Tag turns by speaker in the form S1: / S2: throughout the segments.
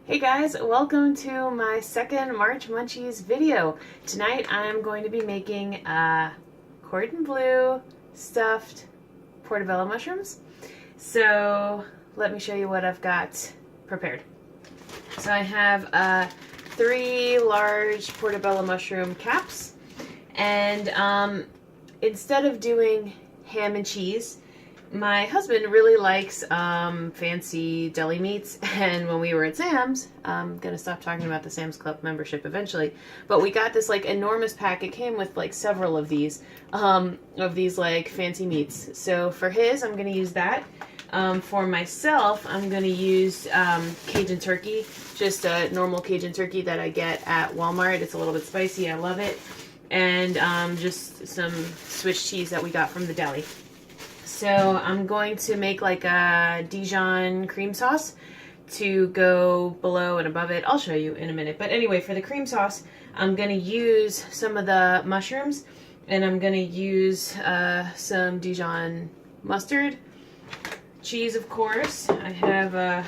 S1: Hey guys, welcome to my second March Munchies video. Tonight I'm going to be making Cordon Bleu stuffed portobello mushrooms. So let me show you what I've got prepared. So I have 3 large portobello mushroom caps, and instead of doing ham and cheese, my husband really likes fancy deli meats, and when we were at Sam's, I'm gonna stop talking about the Sam's Club membership eventually, but we got this like enormous pack. It came with like several of these like fancy meats. So for his, I'm gonna use that. For myself, I'm gonna use Cajun turkey, just a normal Cajun turkey that I get at Walmart. It's a little bit spicy, I love it, and just some Swiss cheese that we got from the deli. So I'm going to make like a Dijon cream sauce to go below and above it. I'll show you in a minute. But anyway, for the cream sauce, I'm going to use some of the mushrooms, and I'm going to use some Dijon mustard, cheese of course. I have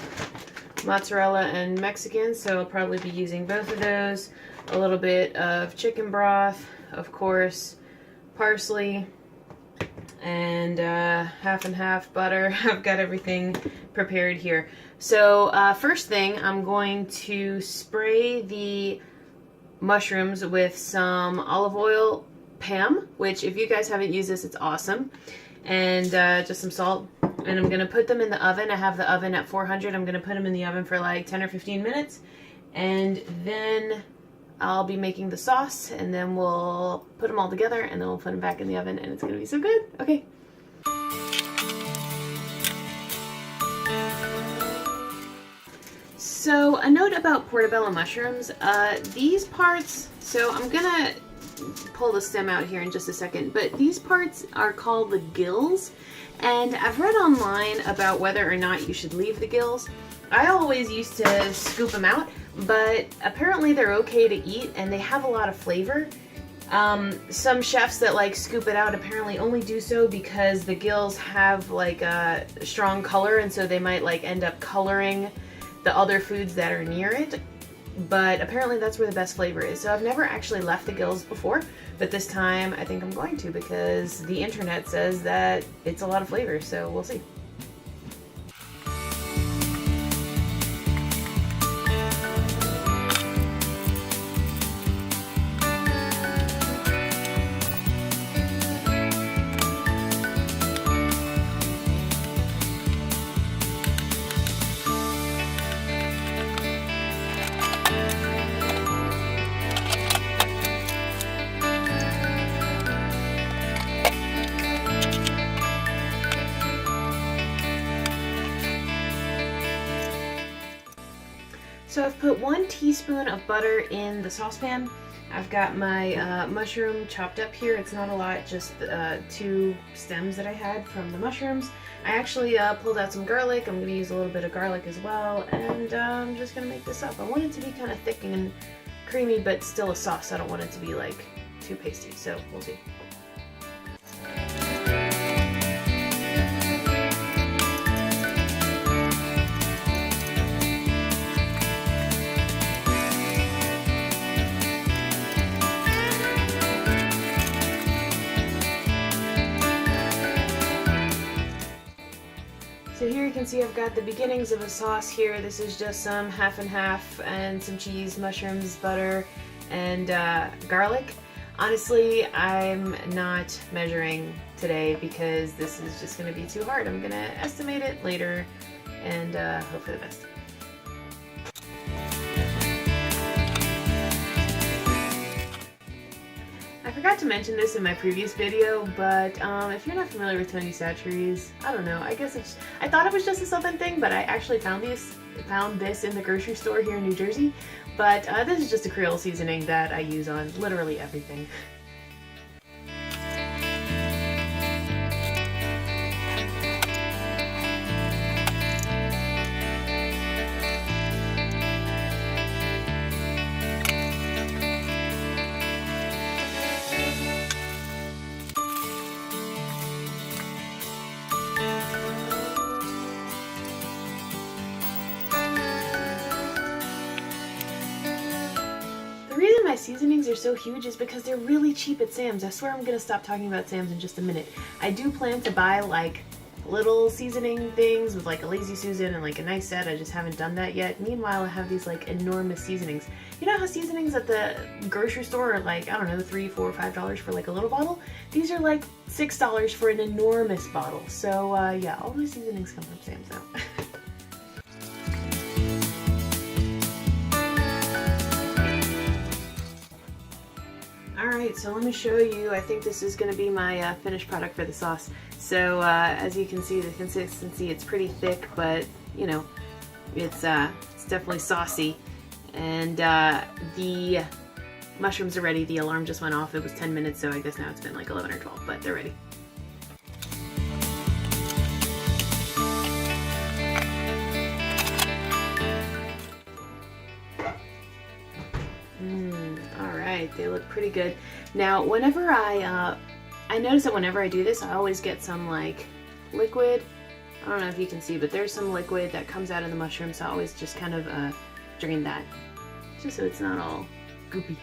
S1: mozzarella and Mexican, so I'll probably be using both of those. A little bit of chicken broth, of course, parsley, and half and half butter. I've got everything prepared here. So first thing, I'm going to spray the mushrooms with some olive oil Pam, which if you guys haven't used this, it's awesome, and just some salt, and I'm going to put them in the oven. I have the oven at 400. I'm going to put them in the oven for like 10 or 15 minutes, and then I'll be making the sauce, and then we'll put them all together, and then we'll put them back in the oven, and it's going to be so good. Okay. So a note about portobello mushrooms, these parts, so I'm going to pull the stem out here in just a second, but these parts are called the gills, and I've read online about whether or not you should leave the gills. I always used to scoop them out, but apparently they're okay to eat, and they have a lot of flavor. Some chefs that like scoop it out apparently only do so because the gills have like a strong color, and so they might like end up coloring the other foods that are near it. But apparently that's where the best flavor is. So I've never actually left the gills before, but this time I think I'm going to, because the internet says that it's a lot of flavor, so we'll see. So I've put 1 teaspoon of butter in the saucepan. I've got my mushroom chopped up here. It's not a lot, just 2 stems that I had from the mushrooms. I actually pulled out some garlic. I'm going to use a little bit of garlic as well, and I'm just going to make this up. I want it to be kind of thick and creamy, but still a sauce. I don't want it to be like too pasty, so we'll see. So here you can see I've got the beginnings of a sauce here. This is just some half and half and some cheese, mushrooms, butter, and garlic. Honestly, I'm not measuring today because this is just going to be too hard. I'm going to estimate it later and hope for the best. I forgot to mention this in my previous video, but if you're not familiar with Tony Chachere's, I don't know, I thought it was just a Southern thing, but I actually found this in the grocery store here in New Jersey. But this is just a Creole seasoning that I use on literally everything. seasonings are so huge is because they're really cheap at Sam's. I swear I'm gonna stop talking about Sam's in just a minute. I do plan to buy like little seasoning things with like a Lazy Susan and like a nice set. I just haven't done that yet. Meanwhile, I have these like enormous seasonings. You know how seasonings at the grocery store are like, I don't know, $3, $4, $5 for like a little bottle? These are like $6 for an enormous bottle. So yeah, all my seasonings come from Sam's now. Alright, so let me show you. I think this is going to be my finished product for the sauce. So as you can see, the consistency, it's pretty thick, but you know, it's definitely saucy. And the mushrooms are ready. The alarm just went off. It was 10 minutes, so I guess now it's been like 11 or 12, but they're ready. Alright, they look pretty good. Now, whenever I notice that whenever I do this, I always get some like liquid. I don't know if you can see, but there's some liquid that comes out of the mushroom, so I always just kind of drain that, just so it's not all goopy.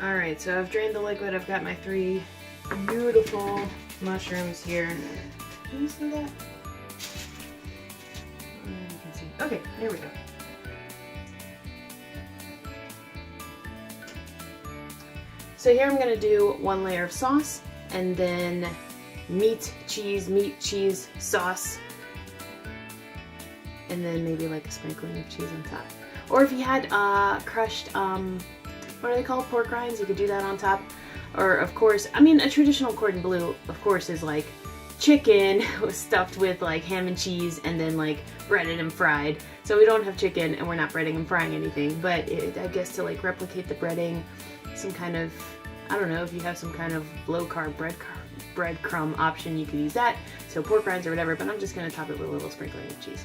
S1: Alright, so I've drained the liquid. I've got my 3 beautiful mushrooms here. Can you see that? You can see. Okay, there we go. So here I'm going to do 1 layer of sauce, and then meat, cheese, sauce, and then maybe like a sprinkling of cheese on top. Or if you had crushed, what are they called? Pork rinds, you could do that on top. Or of course, I mean, a traditional Cordon Bleu, of course, is like chicken stuffed with like ham and cheese and then like breaded and fried. So we don't have chicken and we're not breading and frying anything, but I guess to like replicate the breading, some kind of, I don't know, if you have some kind of low carb breadcrumb option, you could use that. So pork rinds or whatever, but I'm just going to top it with a little sprinkling of cheese.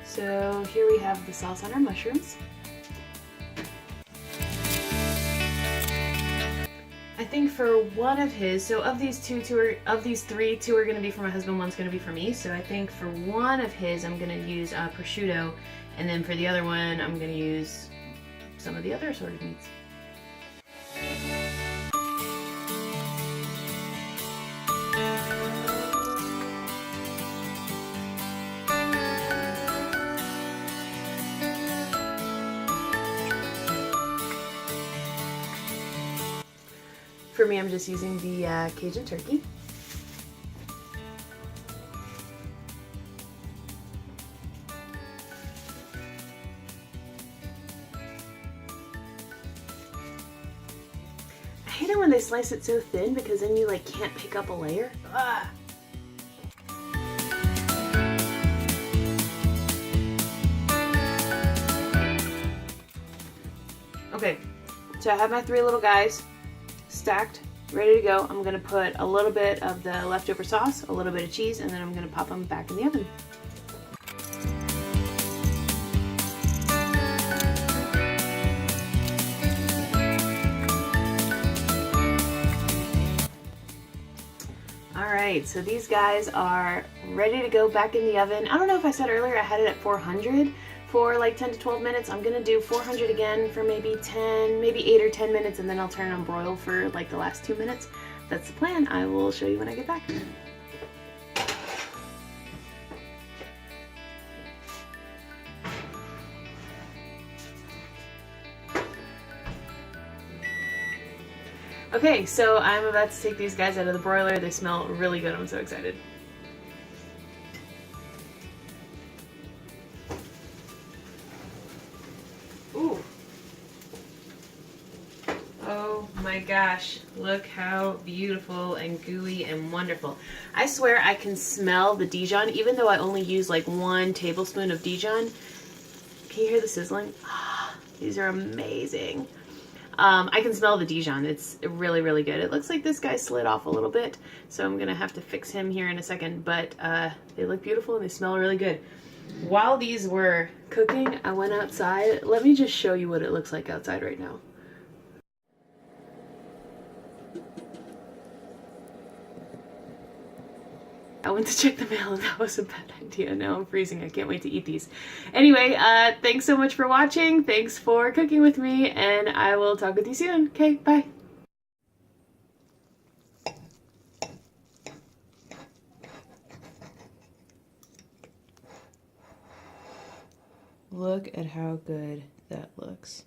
S1: So here we have the sauce on our mushrooms. I think for one of his, so of these three, 2 are going to be for my husband, 1's going to be for me. So I think for one of his, I'm going to use prosciutto, and then for the other one, I'm going to use some of the other assorted meats. For me, I'm just using the Cajun turkey. I hate it when they slice it so thin because then you like can't pick up a layer. Ugh. Okay, so I have my 3 little guys stacked, ready to go. I'm going to put a little bit of the leftover sauce, a little bit of cheese, and then I'm going to pop them back in the oven. Alright, so these guys are ready to go back in the oven. I don't know if I said earlier I had it at 400 for like 10 to 12 minutes. I'm gonna do 400 again for maybe 8 or 10 minutes, and then I'll turn on broil for like the last 2 minutes. That's the plan. I will show you when I get back. Okay, so I'm about to take these guys out of the broiler. They smell really good. I'm so excited. Ooh. Oh my gosh, look how beautiful and gooey and wonderful. I swear I can smell the Dijon, even though I only use like 1 tablespoon of Dijon. Can you hear the sizzling? These are amazing. I can smell the Dijon. It's really, really good. It looks like this guy slid off a little bit, so I'm gonna have to fix him here in a second, but they look beautiful and they smell really good. While these were cooking, I went outside. Let me just show you what it looks like outside right now. I went to check the mail and that was a bad idea. Now I'm freezing. I can't wait to eat these. Anyway, thanks so much for watching. Thanks for cooking with me, and I will talk with you soon. Okay, bye. Look at how good that looks.